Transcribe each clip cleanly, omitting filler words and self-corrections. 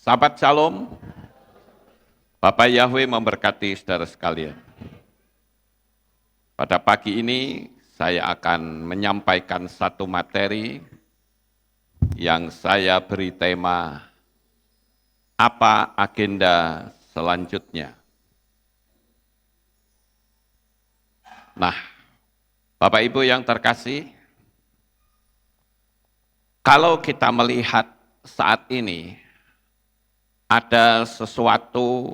Sahabat Shalom, Bapak Yahweh memberkati saudara sekalian. Pada pagi ini saya akan menyampaikan satu materi yang saya beri tema, apa agenda selanjutnya? Nah, Bapak Ibu yang terkasih, kalau kita melihat saat ini, ada sesuatu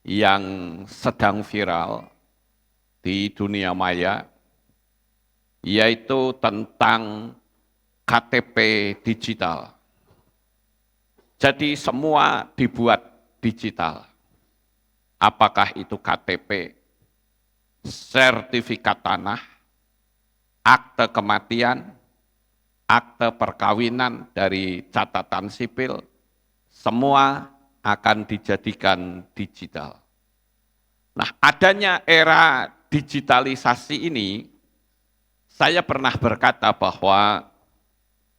yang sedang viral di dunia maya, yaitu tentang KTP digital. Jadi semua dibuat digital. Apakah itu KTP, sertifikat tanah, akte kematian, akte perkawinan dari catatan sipil, semua akan dijadikan digital. Nah, adanya era digitalisasi ini, saya pernah berkata bahwa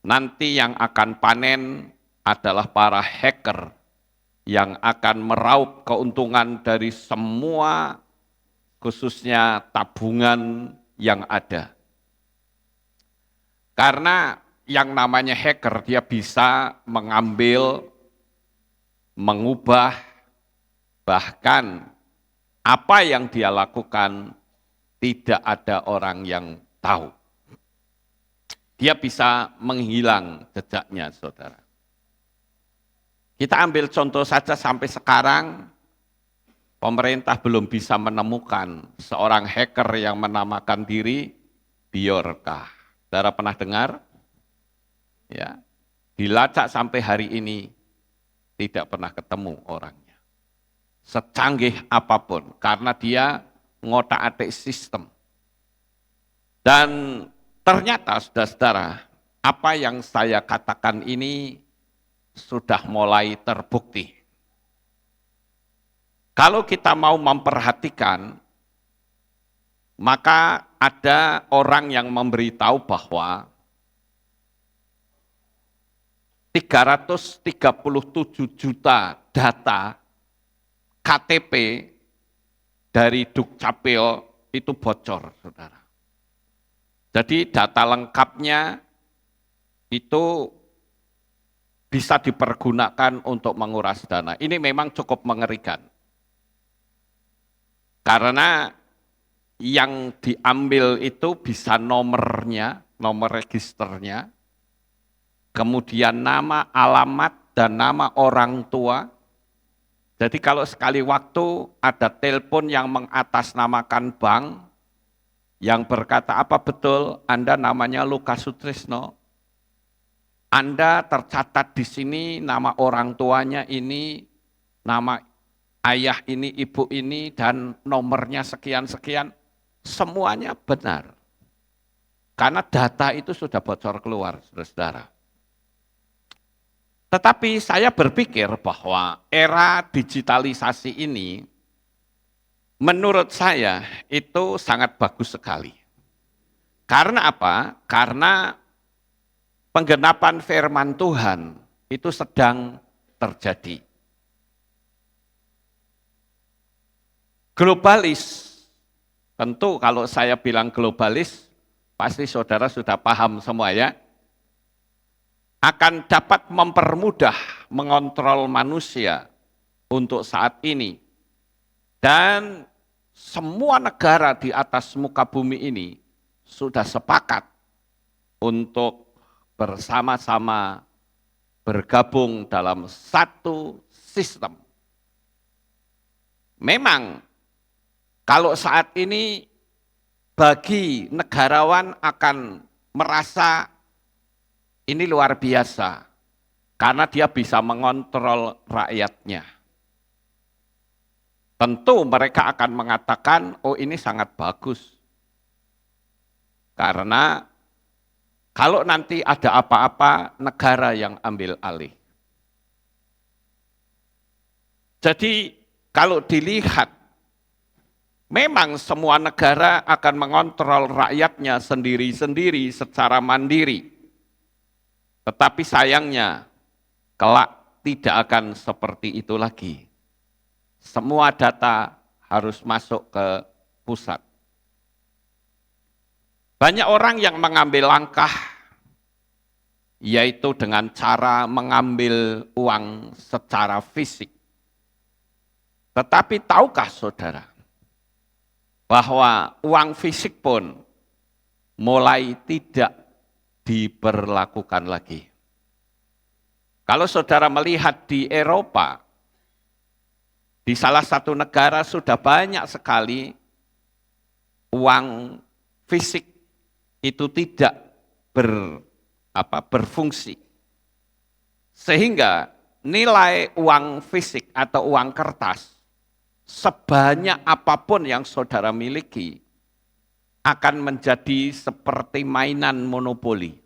nanti yang akan panen adalah para hacker yang akan meraup keuntungan dari semua, khususnya tabungan yang ada. Karena yang namanya hacker, dia bisa mengambil, mengubah, bahkan apa yang dia lakukan tidak ada orang yang tahu. Dia bisa menghilang jejaknya, saudara. Kita ambil contoh saja sampai sekarang, pemerintah belum bisa menemukan seorang hacker yang menamakan diri Bjorka. Saudara pernah dengar? Ya, dilacak sampai hari ini, tidak pernah ketemu orangnya. Secanggih apapun, karena dia ngotak-atik sistem. Dan ternyata, saudara-saudara, apa yang saya katakan ini sudah mulai terbukti. Kalau kita mau memperhatikan, maka ada orang yang memberitahu bahwa 337 juta data KTP dari Dukcapil itu bocor, saudara. Jadi data lengkapnya itu bisa dipergunakan untuk menguras dana. Ini memang cukup mengerikan. Karena yang diambil itu bisa nomornya, nomor registernya, kemudian nama, alamat, dan nama orang tua. Jadi kalau sekali waktu ada telepon yang mengatasnamakan bank, yang berkata, apa betul Anda namanya Lukas Sutrisno? Anda tercatat di sini nama orang tuanya ini, nama ayah ini, ibu ini, dan nomornya sekian-sekian. Semuanya benar. Karena data itu sudah bocor keluar, saudara-saudara. Tetapi saya berpikir bahwa era digitalisasi ini, menurut saya itu sangat bagus sekali. Karena apa? Karena penggenapan firman Tuhan itu sedang terjadi. Globalis, tentu kalau saya bilang globalis, pasti saudara sudah paham semua ya, akan dapat mempermudah mengontrol manusia untuk saat ini. Dan semua negara di atas muka bumi ini sudah sepakat untuk bersama-sama bergabung dalam satu sistem. Memang kalau saat ini bagi negarawan akan merasa ini luar biasa, karena dia bisa mengontrol rakyatnya. Tentu mereka akan mengatakan, oh ini sangat bagus. Karena kalau nanti ada apa-apa, negara yang ambil alih. Jadi kalau dilihat, memang semua negara akan mengontrol rakyatnya sendiri-sendiri secara mandiri. Tetapi sayangnya, kelak tidak akan seperti itu lagi. Semua data harus masuk ke pusat. Banyak orang yang mengambil langkah, yaitu dengan cara mengambil uang secara fisik. Tetapi tahukah saudara, bahwa uang fisik pun mulai tidak diberlakukan lagi. Kalau saudara melihat di Eropa, di salah satu negara sudah banyak sekali uang fisik itu tidak berfungsi. Sehingga nilai uang fisik atau uang kertas, sebanyak apapun yang saudara miliki, akan menjadi seperti mainan monopoli.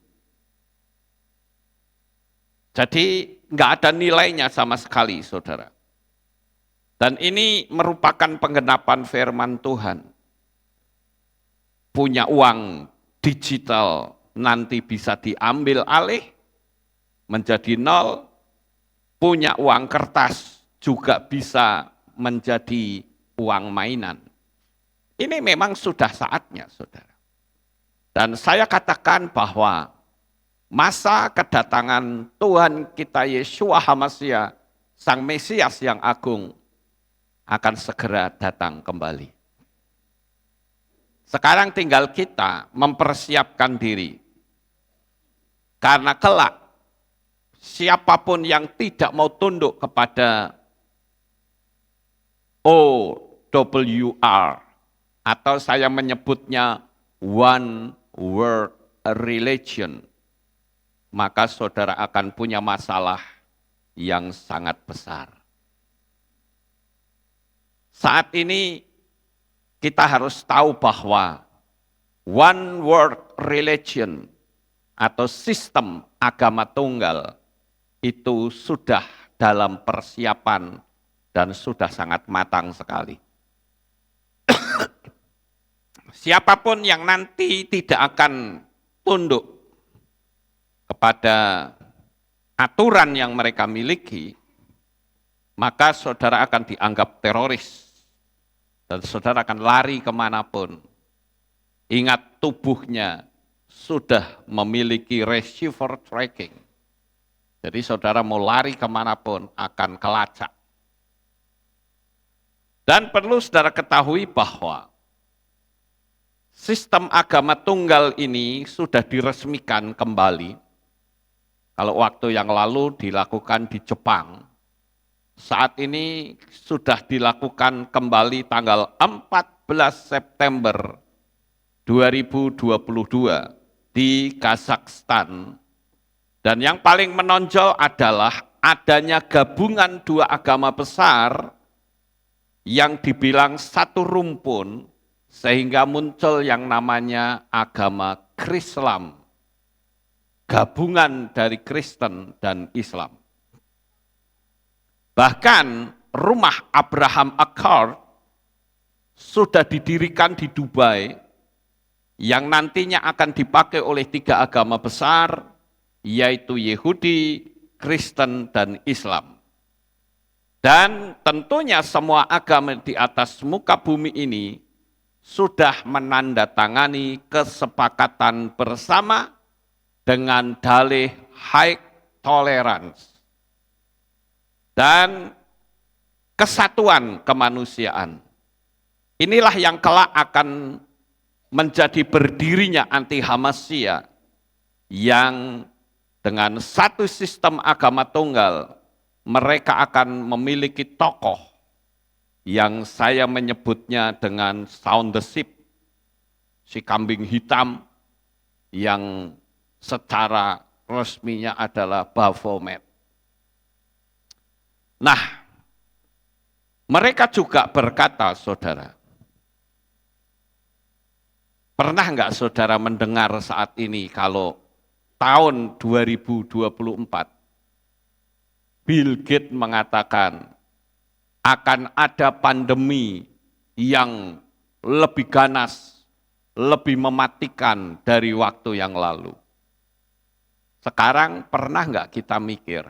Jadi nggak ada nilainya sama sekali, saudara. Dan ini merupakan penggenapan firman Tuhan. Punya uang digital nanti bisa diambil alih menjadi nol, punya uang kertas juga bisa menjadi uang mainan. Ini memang sudah saatnya, saudara. Dan saya katakan bahwa masa kedatangan Tuhan kita Yeshua HaMashiach, Sang Mesias yang agung, akan segera datang kembali. Sekarang tinggal kita mempersiapkan diri. Karena kelak, siapapun yang tidak mau tunduk kepada OWR, atau saya menyebutnya one world religion, maka saudara akan punya masalah yang sangat besar. Saat ini kita harus tahu bahwa one world religion atau sistem agama tunggal itu sudah dalam persiapan dan sudah sangat matang sekali. Siapapun yang nanti tidak akan tunduk kepada aturan yang mereka miliki, maka saudara akan dianggap teroris. Dan saudara akan lari kemanapun. Ingat, tubuhnya sudah memiliki receiver tracking. Jadi saudara mau lari kemanapun akan kelacak. Dan perlu saudara ketahui bahwa sistem agama tunggal ini sudah diresmikan kembali. Kalau waktu yang lalu dilakukan di Jepang, saat ini sudah dilakukan kembali tanggal 14 September 2022 di Kazakhstan. Dan yang paling menonjol adalah adanya gabungan dua agama besar yang dibilang satu rumpun, sehingga muncul yang namanya agama Krislam. Gabungan dari Kristen dan Islam. Bahkan rumah Abraham Accord sudah didirikan di Dubai yang nantinya akan dipakai oleh tiga agama besar, yaitu Yahudi, Kristen, dan Islam. Dan tentunya semua agama di atas muka bumi ini sudah menandatangani kesepakatan bersama dengan dalih high tolerance dan kesatuan kemanusiaan. Inilah yang kelak akan menjadi berdirinya anti-Hamasiyah yang dengan satu sistem agama tunggal, mereka akan memiliki tokoh yang saya menyebutnya dengan sound the sheep, si kambing hitam yang secara resminya adalah Baphomet. Nah, mereka juga berkata, saudara, pernah enggak saudara mendengar saat ini kalau tahun 2024 Bill Gates mengatakan akan ada pandemi yang lebih ganas, lebih mematikan dari waktu yang lalu. Sekarang pernah enggak kita mikir,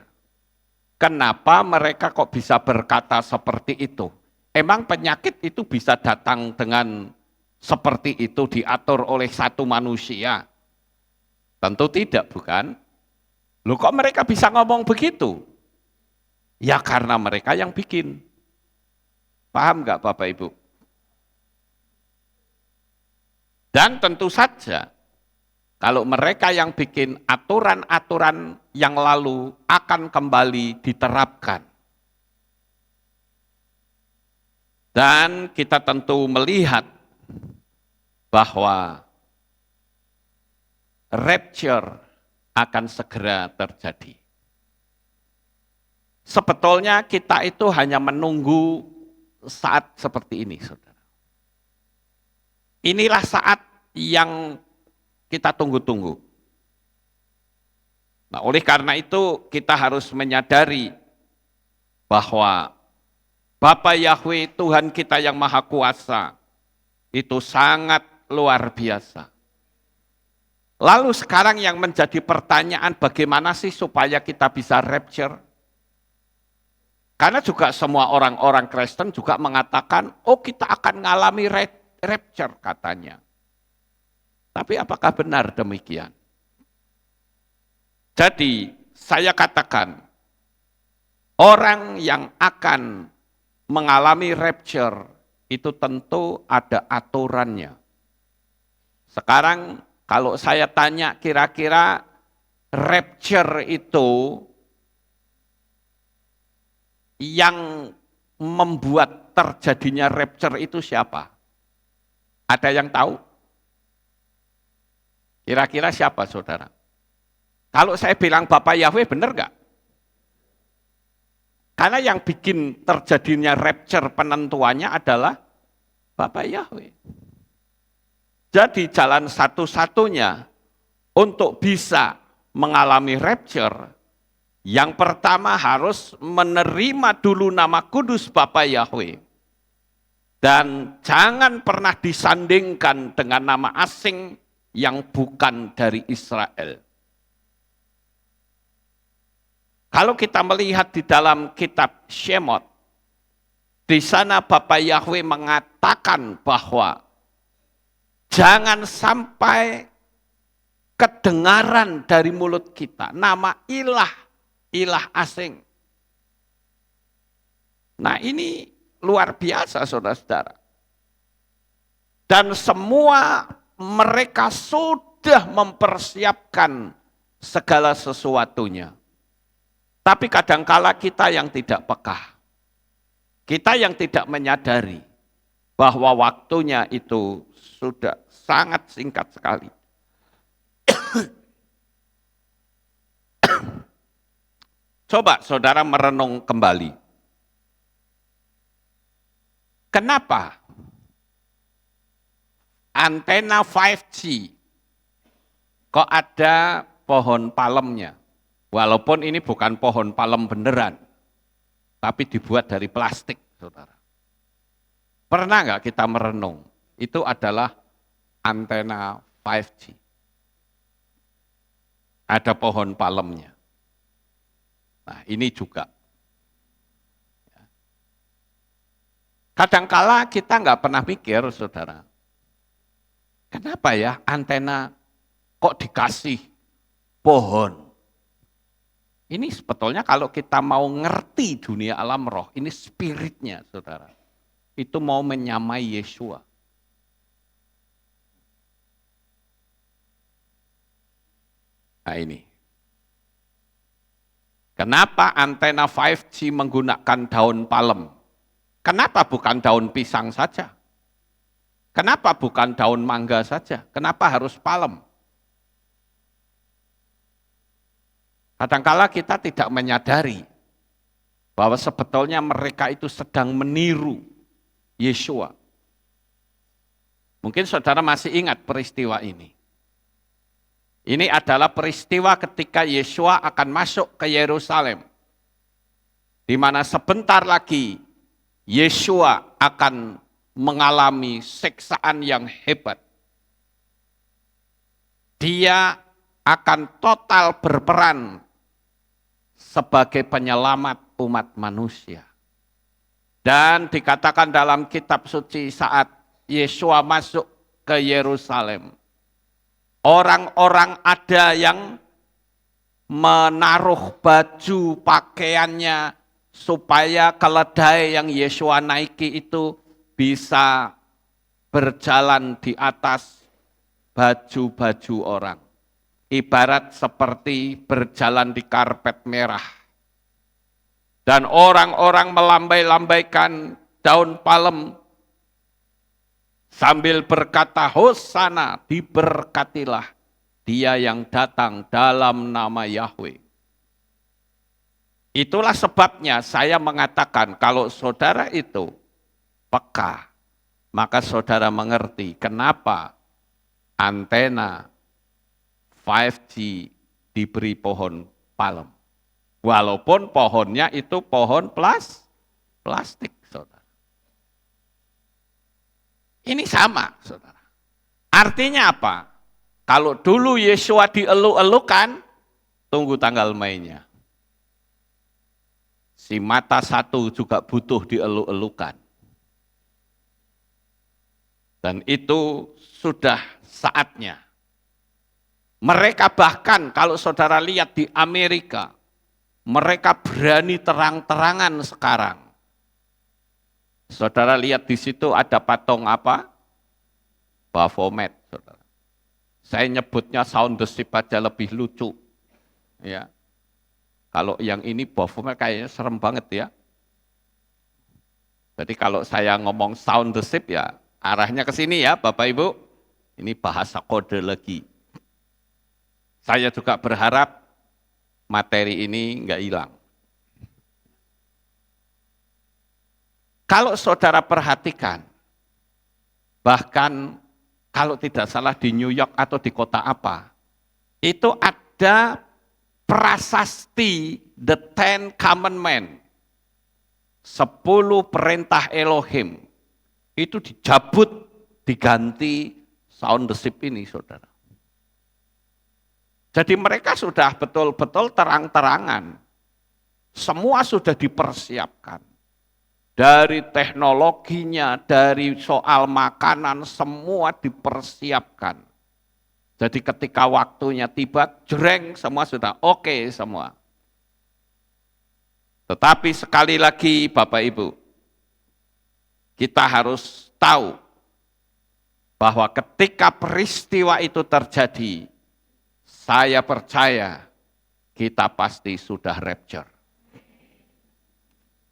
Kenapa mereka kok bisa berkata seperti itu? Emang penyakit itu bisa datang dengan seperti itu diatur oleh satu manusia? Tentu tidak, bukan? Loh kok mereka bisa ngomong begitu? Ya karena mereka yang bikin. Paham nggak Bapak Ibu? Dan tentu saja, kalau mereka yang bikin aturan-aturan yang lalu akan kembali diterapkan. Dan kita tentu melihat bahwa rapture akan segera terjadi. Sebetulnya kita itu hanya menunggu saat seperti ini, saudara. Inilah saat yang kita tunggu-tunggu. Nah, oleh karena itu kita harus menyadari bahwa Bapa Yahweh Tuhan kita yang Maha Kuasa itu sangat luar biasa. Lalu sekarang yang menjadi pertanyaan bagaimana sih supaya kita bisa rapture? Karena juga semua orang-orang Kristen juga mengatakan, oh kita akan mengalami rapture katanya. Tapi apakah benar demikian? Jadi saya katakan, orang yang akan mengalami rapture itu tentu ada aturannya. Sekarang kalau saya tanya kira-kira rapture itu yang membuat terjadinya rapture itu siapa? Ada yang tahu? Kira-kira siapa saudara? Kalau saya bilang Bapak Yahweh benar nggak? Karena yang bikin terjadinya rapture penentuannya adalah Bapak Yahweh. Jadi jalan satu-satunya untuk bisa mengalami rapture, yang pertama harus menerima dulu nama kudus Bapa Yahweh. Dan jangan pernah disandingkan dengan nama asing yang bukan dari Israel. Kalau kita melihat di dalam kitab Shemot, di sana Bapa Yahweh mengatakan bahwa jangan sampai kedengaran dari mulut kita nama ilah asing. Nah ini luar biasa saudara-saudara. Dan semua mereka sudah mempersiapkan segala sesuatunya. Tapi kadangkala kita yang tidak peka. Kita yang tidak menyadari bahwa waktunya itu sudah sangat singkat sekali. Coba saudara merenung kembali. Kenapa antena 5G kok ada pohon palemnya? Walaupun ini bukan pohon palem beneran, tapi dibuat dari plastik, saudara. Pernah nggak kita merenung? Itu adalah antena 5G. Ada pohon palemnya. Nah ini juga. Kadangkala kita nggak pernah pikir, saudara. Kenapa ya antena kok dikasih pohon? Ini sebetulnya kalau kita mau ngerti dunia alam roh, ini spiritnya, saudara. Itu mau menyamai Yesua. Nah ini. Kenapa antena 5G menggunakan daun palem? Kenapa bukan daun pisang saja? Kenapa bukan daun mangga saja? Kenapa harus palem? Kadangkala kita tidak menyadari bahwa sebetulnya mereka itu sedang meniru Yesua. Mungkin saudara masih ingat peristiwa ini. Ini adalah peristiwa ketika Yesua akan masuk ke Yerusalem, di mana sebentar lagi Yesua akan mengalami siksaan yang hebat. Dia akan total berperan sebagai penyelamat umat manusia. Dan dikatakan dalam kitab suci saat Yesua masuk ke Yerusalem, orang-orang ada yang menaruh baju pakaiannya supaya keledai yang Yesua naiki itu bisa berjalan di atas baju-baju orang. Ibarat seperti berjalan di karpet merah. Dan orang-orang melambai-lambaikan daun palem sambil berkata, Hosana, diberkatilah dia yang datang dalam nama Yahweh. Itulah sebabnya saya mengatakan kalau saudara itu peka, maka saudara mengerti kenapa antena 5G diberi pohon palem. Walaupun pohonnya itu pohon plastik, saudara. Ini sama, saudara. Artinya apa? Kalau dulu Yesua dieluk-elukan, tunggu tanggal mainnya. Si mata satu juga butuh dieluk-elukan. Dan itu sudah saatnya. Mereka bahkan kalau saudara lihat di Amerika, mereka berani terang-terangan sekarang. Saudara lihat di situ ada patung apa? Baphomet, saudara. Saya nyebutnya sound the ship aja lebih lucu. Ya. Kalau yang ini Baphomet kayaknya serem banget ya. Jadi kalau saya ngomong sound the ship ya arahnya ke sini ya Bapak Ibu. Ini bahasa kode lagi. Saya juga berharap materi ini enggak hilang. Kalau saudara perhatikan, bahkan kalau tidak salah di New York atau di kota apa, itu ada prasasti The Ten Commandments, 10 perintah Elohim, itu dicabut, diganti sound the ship ini, saudara. Jadi mereka sudah betul-betul terang-terangan. Semua sudah dipersiapkan. Dari teknologinya, dari soal makanan, semua dipersiapkan. Jadi ketika waktunya tiba, jreng, semua sudah oke semua. Tetapi sekali lagi Bapak Ibu, kita harus tahu bahwa ketika peristiwa itu terjadi, saya percaya kita pasti sudah rapture.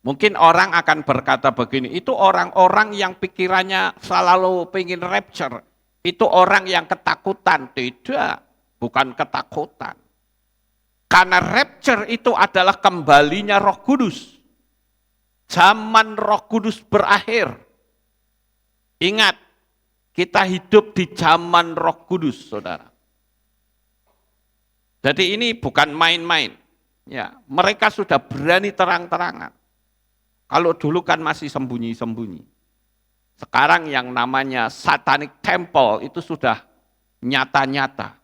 Mungkin orang akan berkata begini, itu orang-orang yang pikirannya selalu pengen rapture. Itu orang yang ketakutan. Tidak, bukan ketakutan. Karena rapture itu adalah kembalinya Roh Kudus. Zaman Roh Kudus berakhir. Ingat, kita hidup di zaman Roh Kudus, saudara. Jadi ini bukan main-main. Ya, mereka sudah berani terang-terangan. Kalau dulu kan masih sembunyi-sembunyi. Sekarang yang namanya Satanic Temple itu sudah nyata-nyata.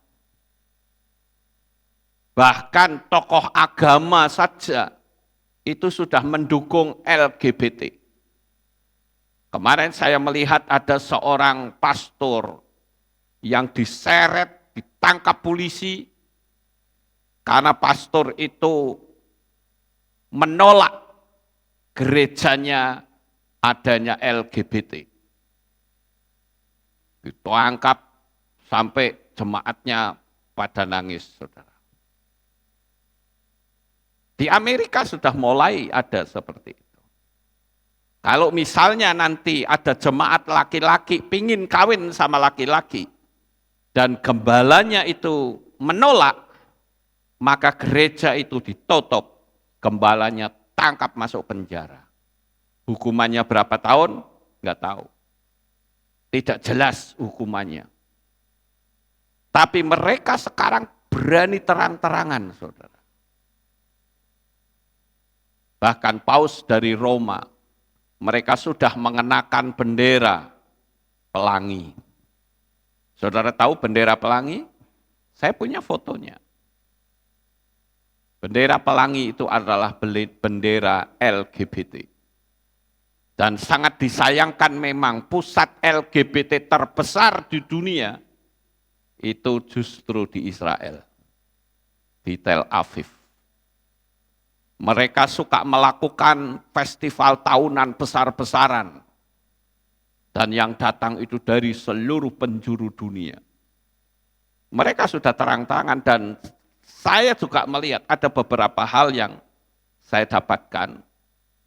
Bahkan tokoh agama saja itu sudah mendukung LGBT. Kemarin saya melihat ada seorang pastor yang diseret, ditangkap polisi, karena pastor itu menolak gerejanya adanya LGBT. Ditangkap sampai jemaatnya pada nangis, saudara. Di Amerika sudah mulai ada seperti itu. Kalau misalnya nanti ada jemaat laki-laki pingin kawin sama laki-laki, dan gembalanya itu menolak, maka gereja itu ditutup, gembalanya tangkap masuk penjara. Hukumannya berapa tahun? Enggak tahu. Tidak jelas hukumannya. Tapi mereka sekarang berani terang-terangan, saudara. Bahkan Paus dari Roma, mereka sudah mengenakan bendera pelangi. Saudara tahu bendera pelangi? Saya punya fotonya. Bendera pelangi itu adalah bendera LGBT. Dan sangat disayangkan memang pusat LGBT terbesar di dunia itu justru di Israel, di Tel Aviv. Mereka suka melakukan festival tahunan besar-besaran. Dan yang datang itu dari seluruh penjuru dunia. Mereka sudah terang-terangan dan saya juga melihat ada beberapa hal yang saya dapatkan.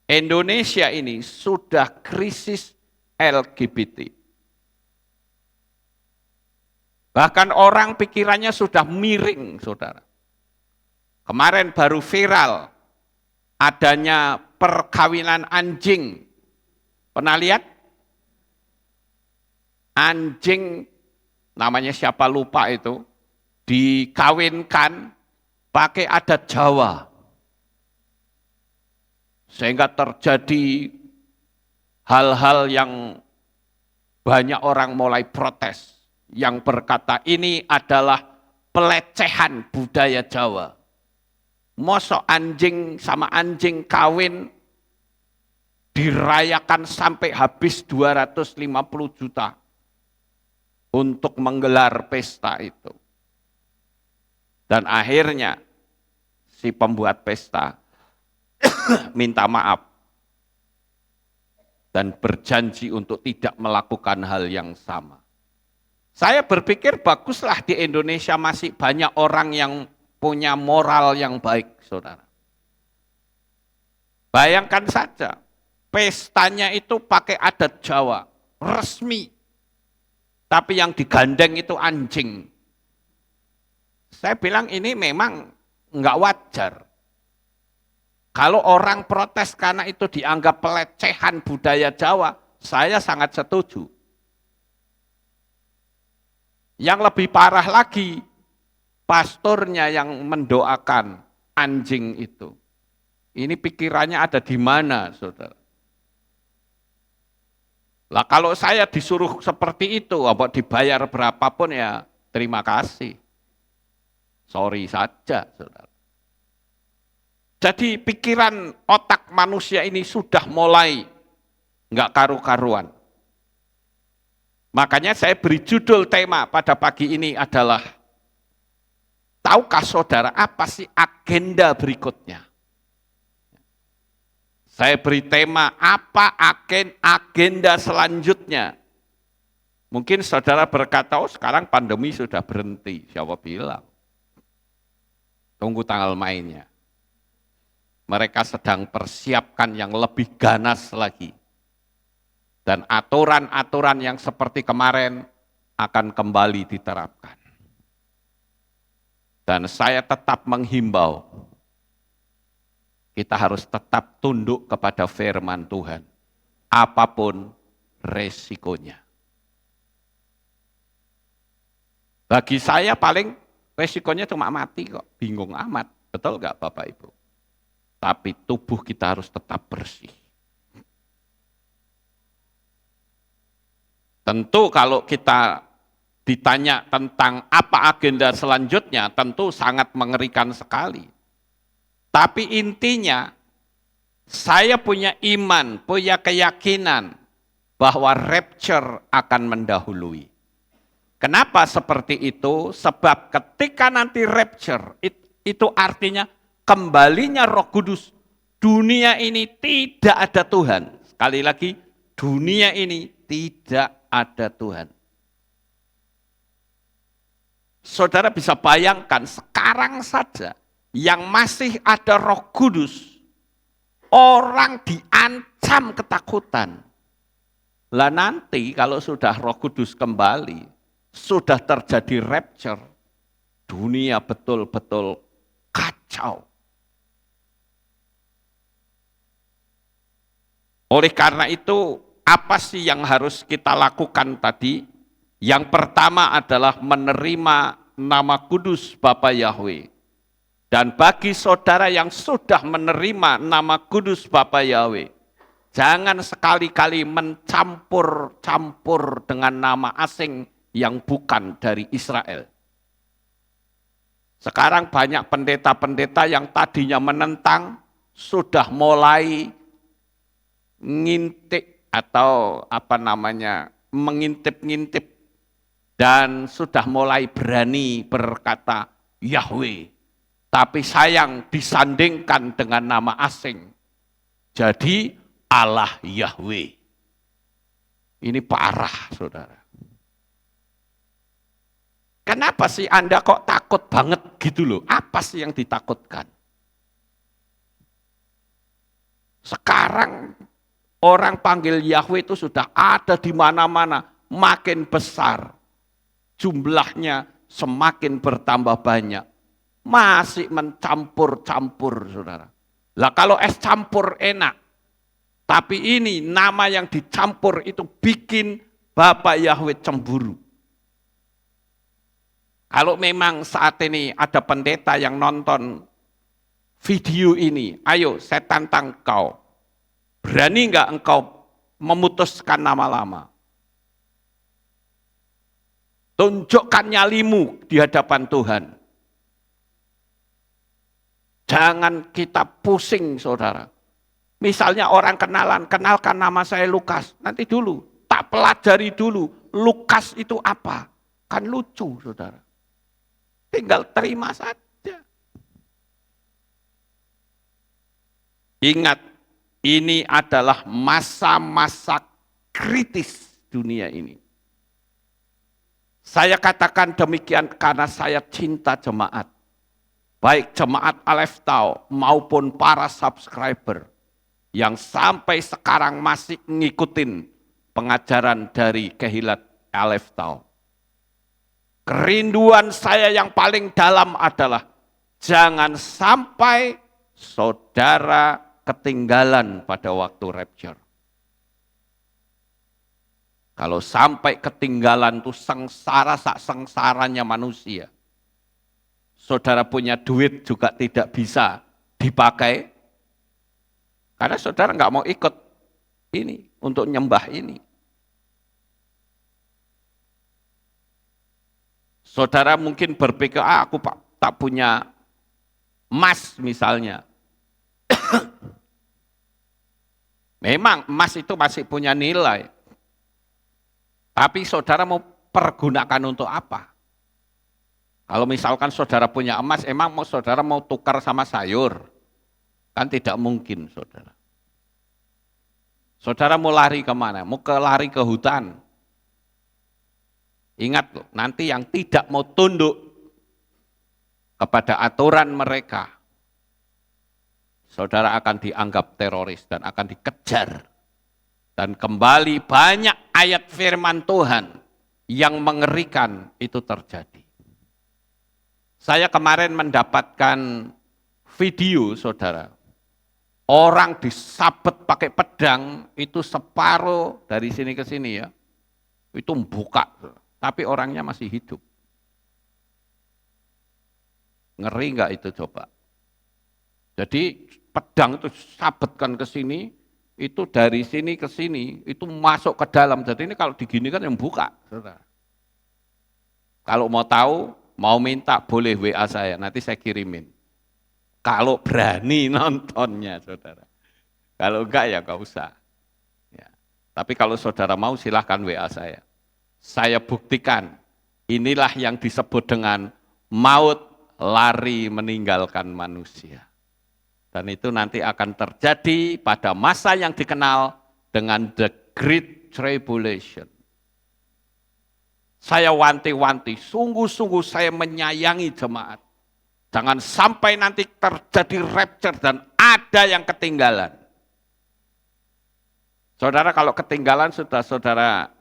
Indonesia ini sudah krisis LGBT. Bahkan orang pikirannya sudah miring, saudara. Kemarin baru viral adanya perkawinan anjing. Pernah lihat? Anjing, namanya siapa lupa itu, dikawinkan pakai adat Jawa. Sehingga terjadi hal-hal yang banyak orang mulai protes. Yang berkata ini adalah pelecehan budaya Jawa. Mosok anjing sama anjing kawin dirayakan sampai habis 250 juta untuk menggelar pesta itu. Dan akhirnya si pembuat pesta minta maaf dan berjanji untuk tidak melakukan hal yang sama. Saya berpikir baguslah di Indonesia masih banyak orang yang punya moral yang baik, saudara. Bayangkan saja, pestanya itu pakai adat Jawa, resmi. Tapi yang digandeng itu anjing. Saya bilang ini memang enggak wajar. Kalau orang protes karena itu dianggap pelecehan budaya Jawa, saya sangat setuju. Yang lebih parah lagi, pastornya yang mendoakan anjing itu. Ini pikirannya ada di mana, saudara? Lah kalau saya disuruh seperti itu, apa dibayar berapapun ya terima kasih. Sorry saja, saudara. Jadi pikiran otak manusia ini sudah mulai enggak karu-karuan. Makanya saya beri judul tema pada pagi ini adalah, tahukah saudara apa sih agenda berikutnya? Saya beri tema, apa agenda selanjutnya? Mungkin saudara berkata, oh sekarang pandemi sudah berhenti. Siapa bilang? Tunggu tanggal mainnya. Mereka sedang persiapkan yang lebih ganas lagi. Dan aturan-aturan yang seperti kemarin akan kembali diterapkan. Dan saya tetap menghimbau, kita harus tetap tunduk kepada firman Tuhan, apapun resikonya. Bagi saya paling resikonya cuma mati kok, bingung amat, betul nggak Bapak Ibu? Tapi tubuh kita harus tetap bersih. Tentu kalau kita ditanya tentang apa agenda selanjutnya, tentu sangat mengerikan sekali. Tapi intinya, saya punya iman, punya keyakinan bahwa rapture akan mendahului. Kenapa seperti itu? Sebab ketika nanti rapture, itu artinya kembalinya Roh Kudus. Dunia ini tidak ada Tuhan. Sekali lagi, dunia ini tidak ada Tuhan. Saudara bisa bayangkan sekarang saja, yang masih ada Roh Kudus, orang diancam ketakutan. Lah nanti kalau sudah Roh Kudus kembali, sudah terjadi rapture, dunia betul-betul kacau. Oleh karena itu, apa sih yang harus kita lakukan tadi? Yang pertama adalah menerima nama kudus Bapa Yahweh. Dan bagi saudara yang sudah menerima nama kudus Bapa Yahweh, jangan sekali-kali mencampur-campur dengan nama asing yang bukan dari Israel. Sekarang banyak pendeta-pendeta yang tadinya menentang, sudah mulai ngintik atau mengintip-ngintip dan sudah mulai berani berkata Yahweh. Tapi sayang disandingkan dengan nama asing. Jadi Allah Yahweh. Ini parah, saudara. Kenapa sih Anda kok takut banget gitu loh? Apa sih yang ditakutkan? Sekarang orang panggil Yahweh itu sudah ada di mana-mana, makin besar. Jumlahnya semakin bertambah banyak. Masih mencampur-campur, saudara. Lah kalau es campur enak, tapi ini nama yang dicampur itu bikin Bapak Yahweh cemburu. Kalau memang saat ini ada pendeta yang nonton video ini, ayo saya tantang kau. Berani enggak engkau memutuskan nama lama? Tunjukkan nyalimu di hadapan Tuhan. Jangan kita pusing, saudara. Misalnya orang kenalkan nama saya Lukas. Nanti dulu, tak pelajari dulu, Lukas itu apa? Kan lucu, saudara. Tinggal terima saja. Ingat, ini adalah masa-masa kritis dunia ini. Saya katakan demikian karena saya cinta jemaat. Baik jemaat Aleph Tau maupun para subscriber yang sampai sekarang masih ngikutin pengajaran dari Kehilat Aleph Tau. Kerinduan saya yang paling dalam adalah jangan sampai saudara ketinggalan pada waktu rapture. Kalau sampai ketinggalan itu sengsara sak sengsaranya manusia. Saudara punya duit juga tidak bisa dipakai. Karena saudara nggak mau ikut ini untuk nyembah ini. Saudara mungkin berpikir, aku tak punya emas misalnya. Memang emas itu masih punya nilai. Tapi saudara mau pergunakan untuk apa? Kalau misalkan saudara punya emas, emang saudara mau tukar sama sayur? Kan tidak mungkin, saudara. Saudara mau lari kemana? Mau lari ke hutan? Ingat loh, nanti yang tidak mau tunduk kepada aturan mereka, saudara akan dianggap teroris dan akan dikejar. Dan kembali banyak ayat firman Tuhan yang mengerikan itu terjadi. Saya kemarin mendapatkan video, saudara. Orang disabet pakai pedang, itu separuh dari sini ke sini ya. Itu buka, tapi orangnya masih hidup. Ngeri enggak itu coba? Jadi pedang itu sabetkan ke sini, itu dari sini ke sini, itu masuk ke dalam. Jadi ini kalau diginikan yang buka, saudara. Kalau mau tahu, mau minta boleh WA saya, nanti saya kirimin. Kalau berani nontonnya, saudara. Kalau enggak ya enggak usah. Ya. Tapi kalau saudara mau silahkan WA saya. Saya buktikan, inilah yang disebut dengan maut lari meninggalkan manusia. Dan itu nanti akan terjadi pada masa yang dikenal dengan the Great Tribulation. Saya wanti-wanti, sungguh-sungguh saya menyayangi jemaat. Jangan sampai nanti terjadi rapture dan ada yang ketinggalan. Saudara kalau ketinggalan sudah saudara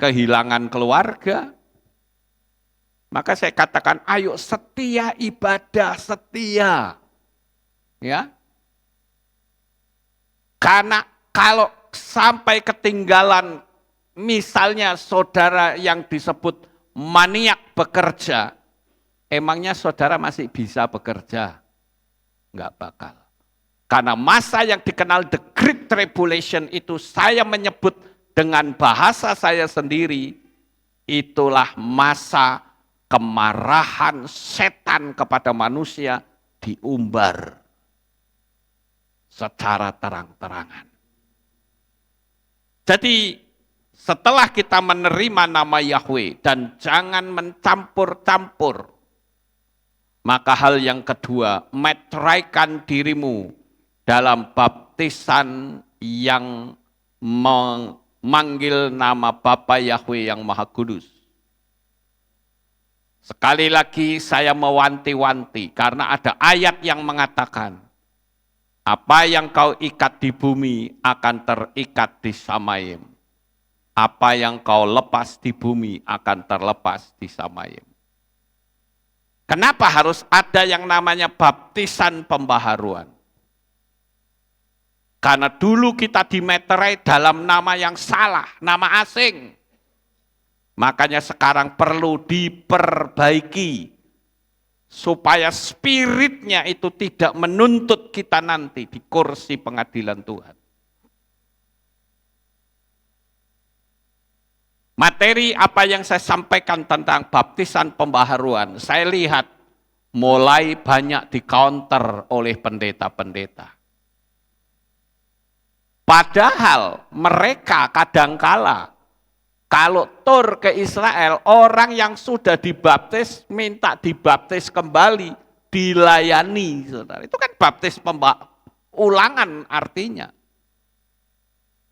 kehilangan keluarga, maka saya katakan ayo setia ibadah, setia. Ya. Karena kalau sampai ketinggalan, misalnya saudara yang disebut maniak bekerja, emangnya saudara masih bisa bekerja? Enggak bakal. Karena masa yang dikenal the Great Tribulation itu saya menyebut dengan bahasa saya sendiri, itulah masa kemarahan setan kepada manusia diumbar secara terang-terangan. Jadi setelah kita menerima nama Yahweh dan jangan mencampur-campur, maka hal yang kedua, meteraikan dirimu dalam baptisan yang memanggil nama Bapa Yahweh yang Maha Kudus. Sekali lagi saya mewanti-wanti karena ada ayat yang mengatakan, apa yang kau ikat di bumi akan terikat di Samayim. Apa yang kau lepas di bumi akan terlepas di Samayim. Kenapa harus ada yang namanya baptisan pembaharuan? Karena dulu kita dimeterai dalam nama yang salah, nama asing. Makanya sekarang perlu diperbaiki supaya spiritnya itu tidak menuntut kita nanti di kursi pengadilan Tuhan. Materi apa yang saya sampaikan tentang baptisan pembaharuan, saya lihat mulai banyak di-counter oleh pendeta-pendeta. Padahal mereka kadangkala kalau tur ke Israel, orang yang sudah dibaptis minta dibaptis kembali, dilayani. Saudara. Itu kan baptis ulangan artinya.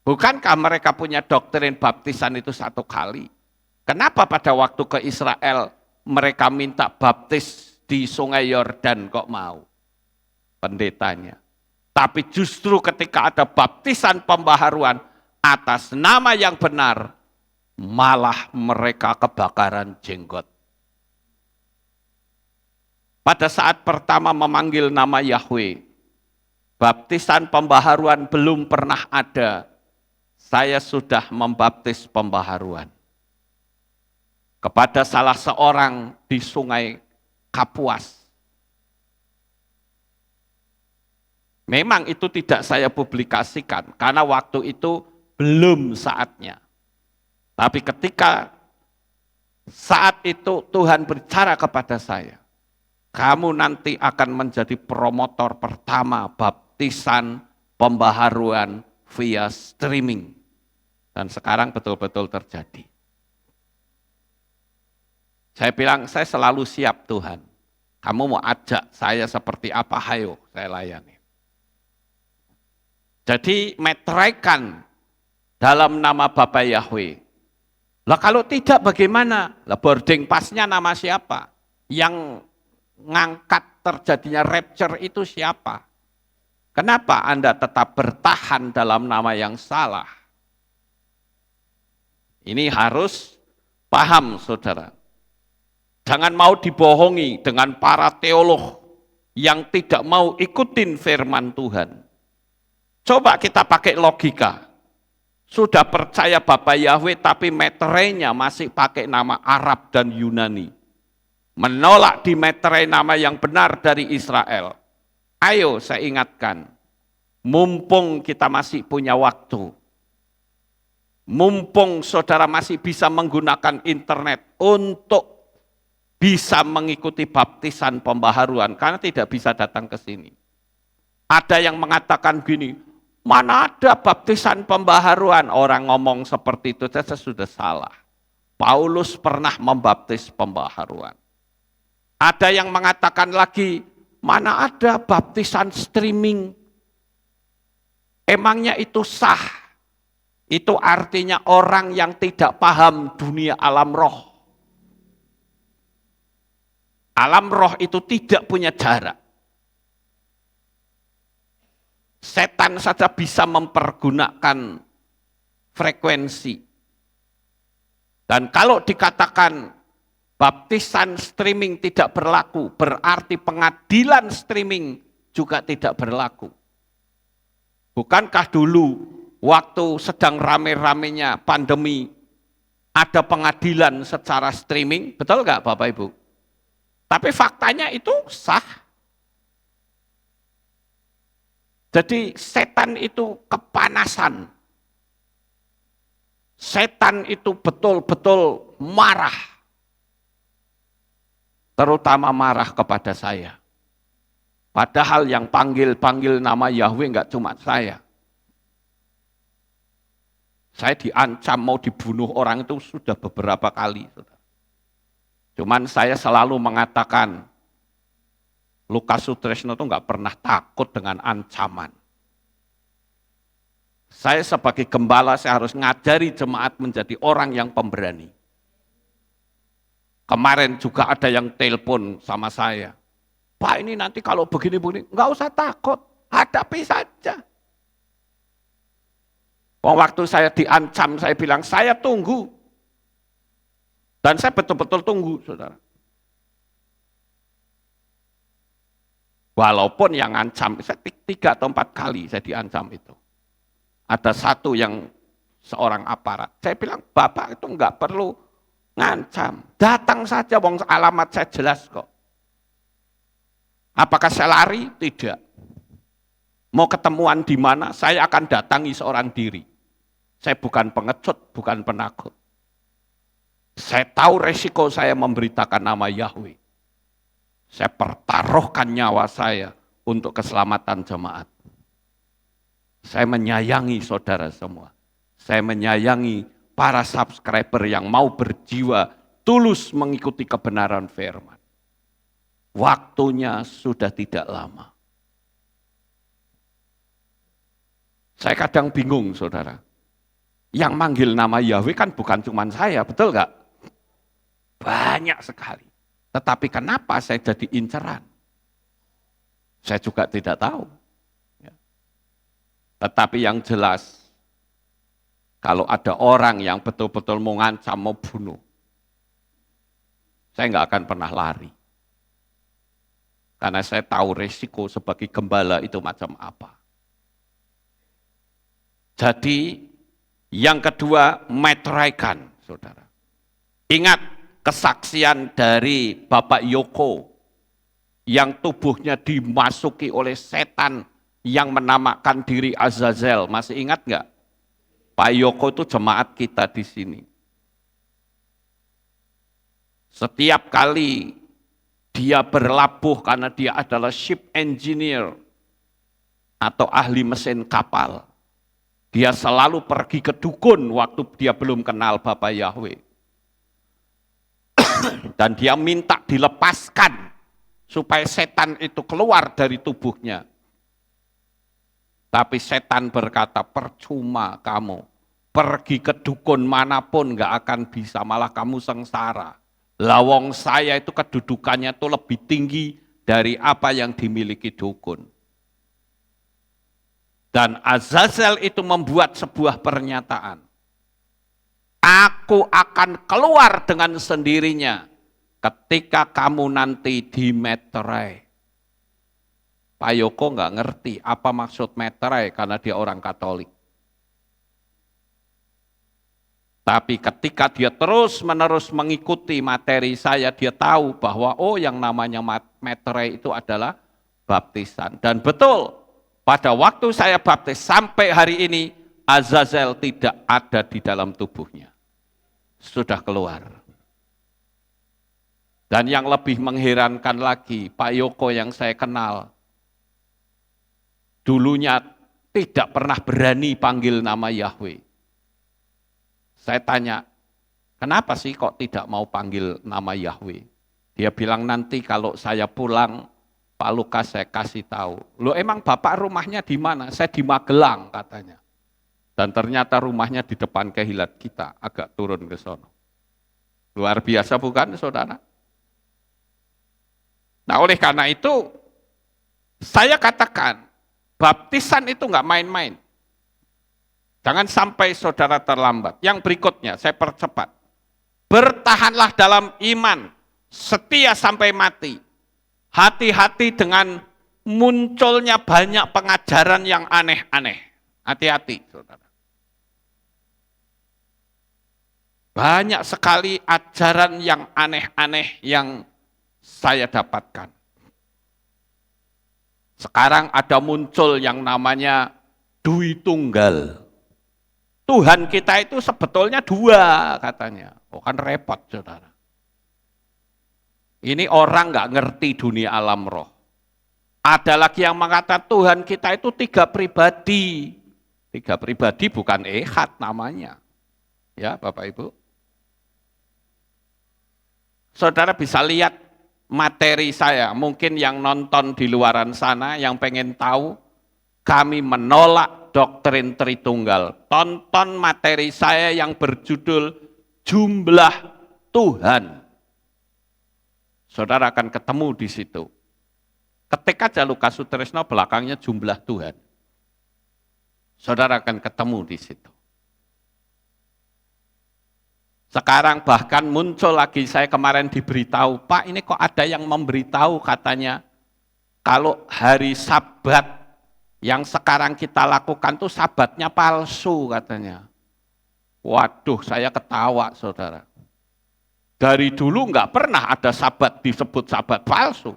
Bukankah mereka punya doktrin baptisan itu satu kali? Kenapa pada waktu ke Israel mereka minta baptis di Sungai Yordan kok mau? Pendetanya. Tapi justru ketika ada baptisan pembaharuan atas nama yang benar, malah mereka kebakaran jenggot. Pada saat pertama memanggil nama Yahweh, baptisan pembaharuan belum pernah ada. Saya sudah membaptis pembaharuan kepada salah seorang di Sungai Kapuas. Memang itu tidak saya publikasikan karena waktu itu belum saatnya. Tapi ketika saat itu Tuhan berbicara kepada saya, kamu nanti akan menjadi promotor pertama baptisan pembaharuan via streaming. Dan sekarang betul-betul terjadi. Saya bilang, saya selalu siap Tuhan. Kamu mau ajak saya seperti apa, hayo saya layani. Jadi meteraikan dalam nama Bapa Yahweh. Lah kalau tidak bagaimana? Lah boarding pass-nya nama siapa? Yang ngangkat terjadinya rapture itu siapa? Kenapa Anda tetap bertahan dalam nama yang salah? Ini harus paham saudara. Jangan mau dibohongi dengan para teolog yang tidak mau ikutin firman Tuhan. Coba kita pakai logika. Sudah percaya Bapa Yahweh tapi meterainya masih pakai nama Arab dan Yunani. Menolak dimeterai nama yang benar dari Israel. Ayo saya ingatkan, mumpung kita masih punya waktu, mumpung saudara masih bisa menggunakan internet untuk bisa mengikuti baptisan pembaharuan, karena tidak bisa datang ke sini. Ada yang mengatakan gini, mana ada baptisan pembaharuan? Orang ngomong seperti itu saja sudah salah. Paulus pernah membaptis pembaharuan. Ada yang mengatakan lagi, mana ada baptisan streaming? Emangnya itu sah? Itu artinya orang yang tidak paham dunia alam roh. Alam roh itu tidak punya jarak. Setan saja bisa mempergunakan frekuensi. Dan kalau dikatakan baptisan streaming tidak berlaku, berarti pengadilan streaming juga tidak berlaku. Bukankah dulu waktu sedang rame-ramenya pandemi, ada pengadilan secara streaming, betul nggak Bapak Ibu? Tapi faktanya itu sah. Jadi setan itu kepanasan. Setan itu betul-betul marah. terutama marah kepada saya. Padahal yang panggil nama Yahweh enggak cuma saya. Saya diancam mau dibunuh orang itu sudah beberapa kali. Cuman saya selalu mengatakan, Lukas Sutresno itu enggak pernah takut dengan ancaman. Saya sebagai gembala, saya harus ngajari jemaat menjadi orang yang pemberani. Kemarin juga ada yang telepon sama saya. Pak, ini nanti kalau begini-begini, enggak usah takut, hadapi saja. Waktu saya diancam, saya bilang, saya tunggu. Dan saya betul-betul tunggu, saudara. Walaupun yang ancam, saya 3 atau 4 kali saya diancam itu. Ada satu yang seorang aparat. Saya bilang, Bapak itu enggak perlu ngancam. Datang saja, wong alamat saya jelas kok. Apakah saya lari? Tidak. Mau ketemuan di mana, saya akan datangi seorang diri. Saya bukan pengecut, bukan penakut. Saya tahu resiko saya memberitakan nama Yahweh. Saya pertaruhkan nyawa saya untuk keselamatan jemaat. Saya menyayangi saudara semua. Saya menyayangi para subscriber yang mau berjiwa tulus mengikuti kebenaran firman. Waktunya sudah tidak lama. Saya kadang bingung, saudara. Yang manggil nama Yahweh kan bukan cuma saya, betul nggak? Banyak sekali. Tetapi kenapa saya jadi inceran? Saya juga tidak tahu. Tetapi yang jelas, kalau ada orang yang betul-betul mau ngancam, mau bunuh, saya nggak akan pernah lari. Karena saya tahu resiko sebagai gembala itu macam apa. Jadi, yang kedua, meteraikan, saudara. Ingat kesaksian dari Bapak Yoko, yang tubuhnya dimasuki oleh setan yang menamakan diri Azazel. Masih ingat nggak? Pak Yoko itu jemaat kita di sini. Setiap kali dia berlabuh karena dia adalah ship engineer atau ahli mesin kapal. Dia selalu pergi ke dukun waktu dia belum kenal Bapak Yahweh. Dan dia minta dilepaskan supaya setan itu keluar dari tubuhnya. Tapi setan berkata, percuma kamu. Pergi ke dukun manapun gak akan bisa, malah kamu sengsara. Lawong saya itu kedudukannya itu lebih tinggi dari apa yang dimiliki dukun. Dan Azazel itu membuat sebuah pernyataan. Aku akan keluar dengan sendirinya ketika kamu nanti dimeterai. Pak Yoko nggak ngerti apa maksud meterai karena dia orang Katolik. Tapi ketika dia terus-menerus mengikuti materi saya, dia tahu bahwa yang namanya meterai itu adalah baptisan. Dan betul, pada waktu saya baptis sampai hari ini, Azazel tidak ada di dalam tubuhnya. Sudah keluar. Dan yang lebih mengherankan lagi, Pak Yoko yang saya kenal, dulunya tidak pernah berani panggil nama Yahweh. Saya tanya, kenapa sih kok tidak mau panggil nama Yahweh? Dia bilang nanti kalau saya pulang, Pak Lukas saya kasih tahu. Loh emang Bapak rumahnya di mana? Saya di Magelang katanya. Dan ternyata rumahnya di depan kehilat kita, agak turun ke sono. Luar biasa bukan saudara? Nah oleh karena itu, saya katakan, baptisan itu enggak main-main. Jangan sampai saudara terlambat. Yang berikutnya, saya percepat. Bertahanlah dalam iman, setia sampai mati. Hati-hati dengan munculnya banyak pengajaran yang aneh-aneh. Hati-hati, saudara. Banyak sekali ajaran yang aneh-aneh yang saya dapatkan. Sekarang ada muncul yang namanya Dwi Tunggal. Tuhan kita itu sebetulnya 2 katanya. Kan repot saudara. Ini orang nggak ngerti dunia alam roh. Ada lagi yang mengatakan Tuhan kita itu 3 pribadi. 3 pribadi bukan ehad namanya. Ya Bapak Ibu. Saudara bisa lihat materi saya, mungkin yang nonton di luaran sana, yang pengen tahu, kami menolak doktrin Tritunggal. Tonton materi saya yang berjudul Jumlah Tuhan. Saudara akan ketemu di situ. Ketik aja Lukas Sutrisno belakangnya jumlah Tuhan. Saudara akan ketemu di situ. Sekarang bahkan muncul lagi, saya kemarin diberitahu, Pak ini kok ada yang memberitahu katanya, kalau hari Sabat yang sekarang kita lakukan tuh Sabatnya palsu katanya. Waduh, saya ketawa saudara. Dari dulu nggak pernah ada Sabat disebut Sabat palsu.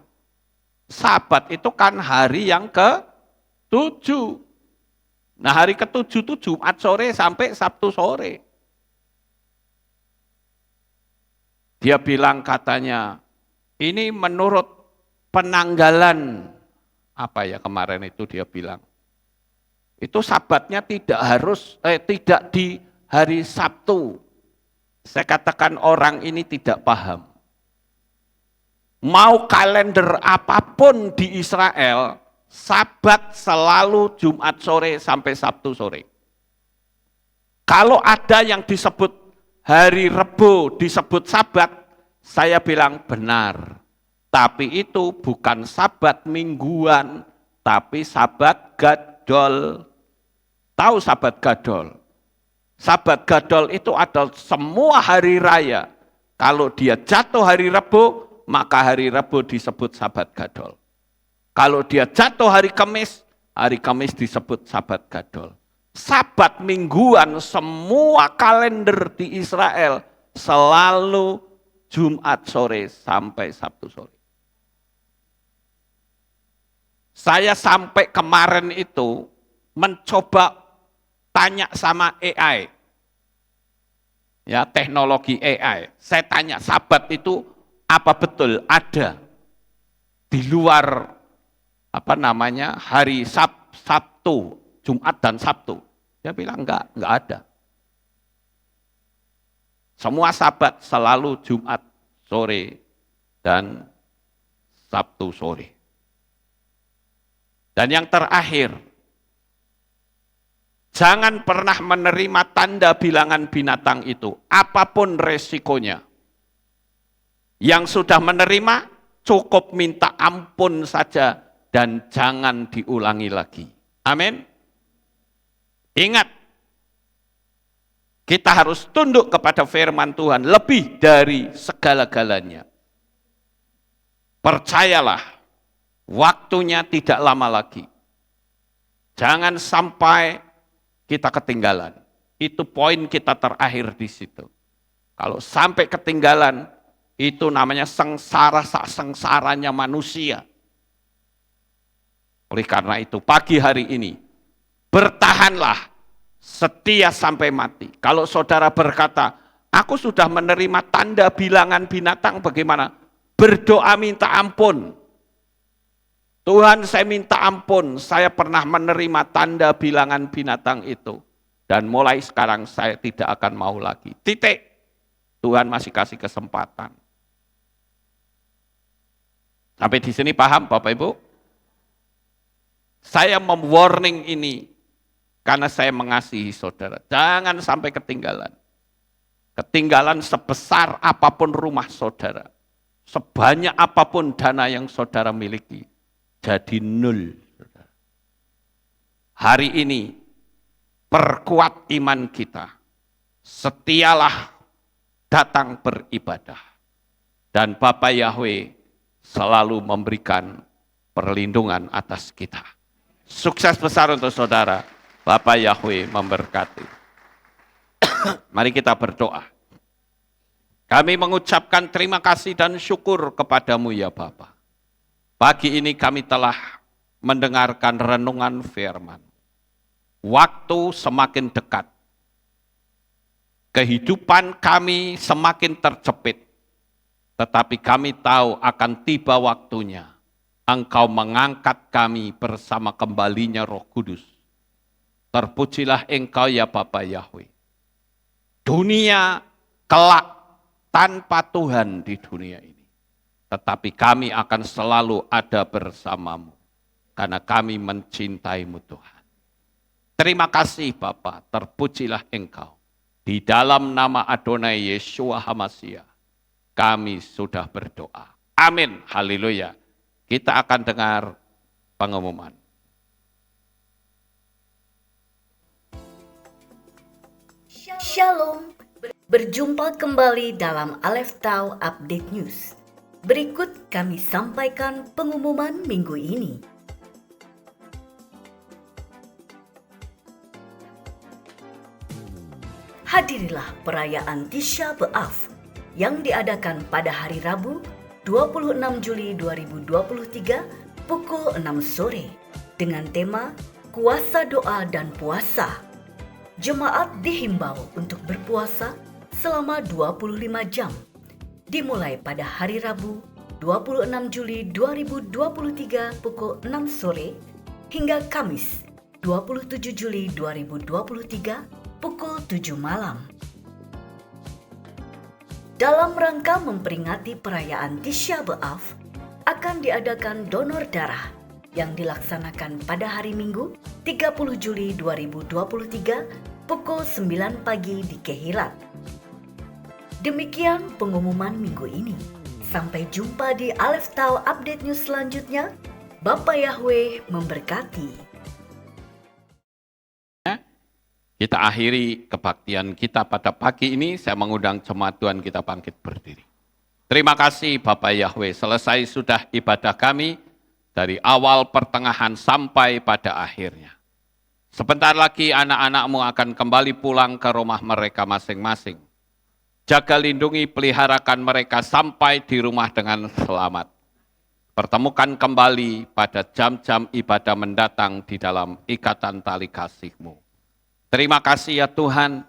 Sabat itu kan hari yang ke-7. Nah hari ke-7 itu Jumat sore sampai Sabtu sore. Dia bilang katanya, ini menurut penanggalan, apa ya kemarin itu dia bilang, itu Sabatnya tidak di hari Sabtu. Saya katakan orang ini tidak paham. Mau kalender apapun di Israel, Sabat selalu Jumat sore sampai Sabtu sore. Kalau ada yang disebut hari Rebo disebut Sabat, saya bilang benar. Tapi itu bukan Sabat mingguan, tapi Sabat Gadol. Tahu Sabat Gadol? Sabat Gadol itu adalah semua hari raya. Kalau dia jatuh hari Rebo, maka hari Rebo disebut Sabat Gadol. Kalau dia jatuh hari Kamis disebut Sabat Gadol. Sabat mingguan semua kalender di Israel selalu Jumat sore sampai Sabtu sore. Saya sampai kemarin itu mencoba tanya sama AI. Ya, teknologi AI. Saya tanya, Sabat itu apa betul ada di luar hari Sabtu, Jumat dan Sabtu? Dia bilang enggak ada. Semua Sabat selalu Jumat sore dan Sabtu sore. Dan yang terakhir, jangan pernah menerima tanda bilangan binatang itu, apapun resikonya. Yang sudah menerima, cukup minta ampun saja dan jangan diulangi lagi. Amin. Ingat, kita harus tunduk kepada firman Tuhan lebih dari segala-galanya. Percayalah, waktunya tidak lama lagi. Jangan sampai kita ketinggalan. Itu poin kita terakhir di situ. Kalau sampai ketinggalan, itu namanya sengsaranya manusia. Oleh karena itu, pagi hari ini, bertahanlah setia sampai mati. Kalau saudara berkata, aku sudah menerima tanda bilangan binatang, bagaimana? Berdoa minta ampun. Tuhan, saya minta ampun, saya pernah menerima tanda bilangan binatang itu. Dan mulai sekarang saya tidak akan mau lagi. Titik. Tuhan masih kasih kesempatan. Sampai di sini paham Bapak Ibu? Saya warning ini karena saya mengasihi saudara. Jangan sampai ketinggalan. Ketinggalan sebesar apapun rumah saudara. Sebanyak apapun dana yang saudara miliki. Jadi nol. Hari ini, perkuat iman kita. Setialah datang beribadah. Dan Bapa Yahweh selalu memberikan perlindungan atas kita. Sukses besar untuk saudara. Bapa Yahweh memberkati. Mari kita berdoa. Kami mengucapkan terima kasih dan syukur kepadamu ya Bapa. Pagi ini kami telah mendengarkan renungan firman. Waktu semakin dekat. Kehidupan kami semakin terjepit. Tetapi kami tahu akan tiba waktunya Engkau mengangkat kami bersama kembalinya Roh Kudus. Terpujilah Engkau ya Bapa Yahweh. Dunia kelak tanpa Tuhan di dunia ini. Tetapi kami akan selalu ada bersamamu. Karena kami mencintai-Mu Tuhan. Terima kasih Bapa, terpujilah Engkau. Di dalam nama Adonai Yeshua HaMashiach, kami sudah berdoa. Amin, haleluya. Kita akan dengar pengumuman. Shalom, berjumpa kembali dalam Aleph Tau Update News. Berikut kami sampaikan pengumuman minggu ini. Hadirilah perayaan Tisha B'Av yang diadakan pada hari Rabu 26 Juli 2023 pukul 6 sore dengan tema Kuasa Doa dan Puasa. Jemaat dihimbau untuk berpuasa selama 25 jam, dimulai pada hari Rabu 26 Juli 2023 pukul 6 sore hingga Kamis 27 Juli 2023 pukul 7 malam. Dalam rangka memperingati perayaan Tisha B'Av, akan diadakan donor darah yang dilaksanakan pada hari Minggu 30 Juli 2023 pukul 9 pagi di Kehilat. Demikian pengumuman minggu ini. Sampai jumpa di Aleph Tau Update News selanjutnya. Bapa Yahweh memberkati. Kita akhiri kebaktian kita pada pagi ini. Saya mengundang jemaat Tuhan kita bangkit berdiri. Terima kasih Bapak Yahweh. Selesai sudah ibadah kami dari awal pertengahan sampai pada akhirnya. Sebentar lagi anak-anakmu akan kembali pulang ke rumah mereka masing-masing. Jaga lindungi peliharakan mereka sampai di rumah dengan selamat. Pertemukan kembali pada jam-jam ibadah mendatang di dalam ikatan tali kasih-Mu. Terima kasih ya Tuhan,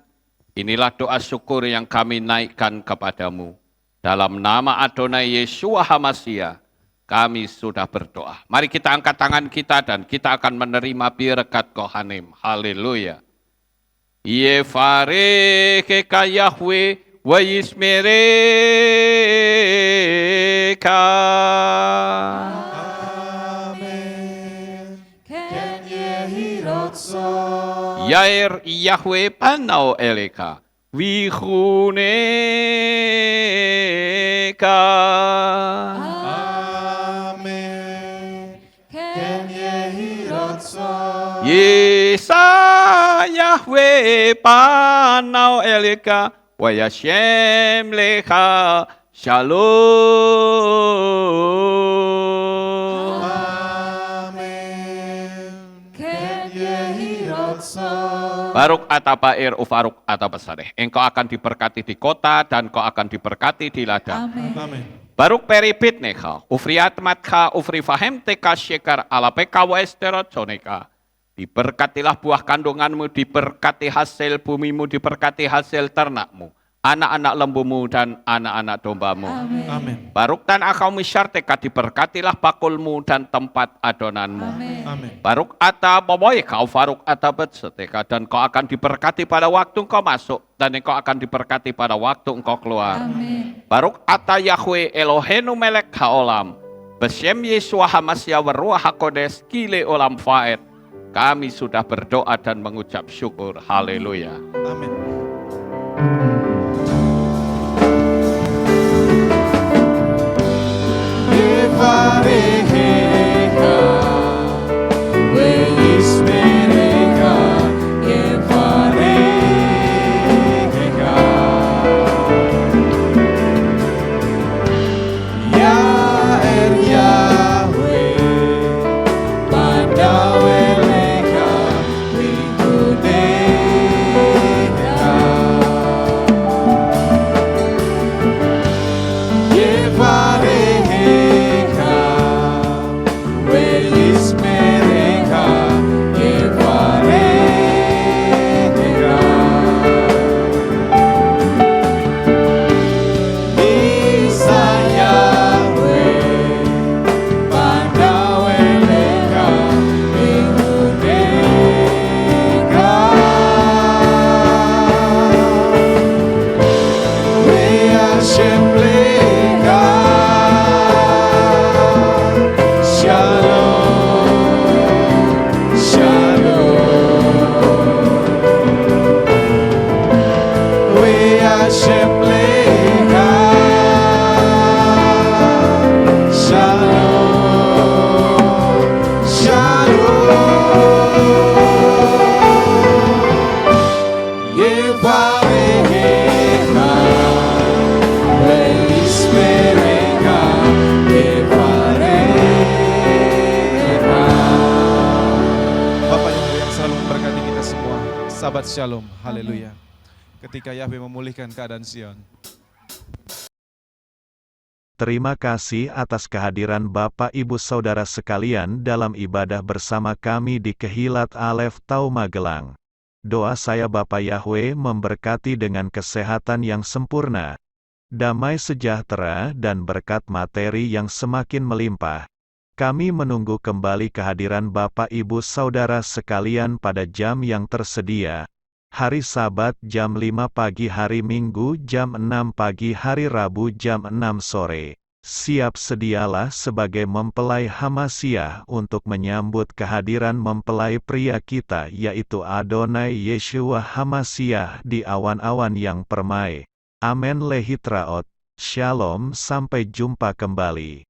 inilah doa syukur yang kami naikkan kepadamu. Dalam nama Adonai Yeshua HaMashiach, kami sudah berdoa. Mari kita angkat tangan kita dan kita akan menerima berkat Kohanim. Haleluya. Yevarecheka Yahweh wa yismereka. Yair Yahweh panau eleka, wihuneka. Amen. Ken yehirotso. Yesa Yahweh panau eleka, wa yashem lecha shalom. Baruk atapair ufaruk atapasareh. Engkau akan diberkati di kota dan kau akan diberkati di ladang. Amin. Baruk peripit neka, ufriat matka, ufri fahem teka syekar ala peka wa esterotjoneka. Diberkatilah buah kandunganmu, diberkati hasil bumimu, diberkati hasil ternakmu, anak-anak lembumu dan anak-anak dombamu. Amin. Baruk dan akau misyarteka, diberkatilah bakulmu dan tempat adonanmu. Amin. Baruk ata boboy kau faruk ata betseteka, dan kau akan diberkati pada waktu engkau masuk dan engkau akan diberkati pada waktu engkau keluar. Amin. Baruk ata Yahweh Elohenu melek haolam, beshem Yeshua HaMashiach waruah hakodes kile olam faed. Kami sudah berdoa dan mengucap syukur. Haleluya. Amin. Yevarecheka, weismereka, yevarecheka. Yair Yahweh, panau eleka, wihuneka. Hashem Lecha. Shalom, Shalom. Yevarecha, Veismerecha, Yevarecha. Bapa yang selalu memberkati kita semua. Sabat Shalom, haleluya. Ketika Yahweh memulihkan keadaan Sion. Terima kasih atas kehadiran Bapak Ibu Saudara sekalian dalam ibadah bersama kami di Kehilat Alef Tau Magelang. Doa saya Bapa Yahweh memberkati dengan kesehatan yang sempurna, damai sejahtera dan berkat materi yang semakin melimpah. Kami menunggu kembali kehadiran Bapak Ibu Saudara sekalian pada jam yang tersedia. Hari Sabat jam 5 pagi, hari Minggu jam 6 pagi, hari Rabu jam 6 sore. Siap sedialah sebagai mempelai Hamasiah untuk menyambut kehadiran mempelai pria kita yaitu Adonai Yeshua Hamasiah di awan-awan yang permai. Amen lehitraot. Shalom, sampai jumpa kembali.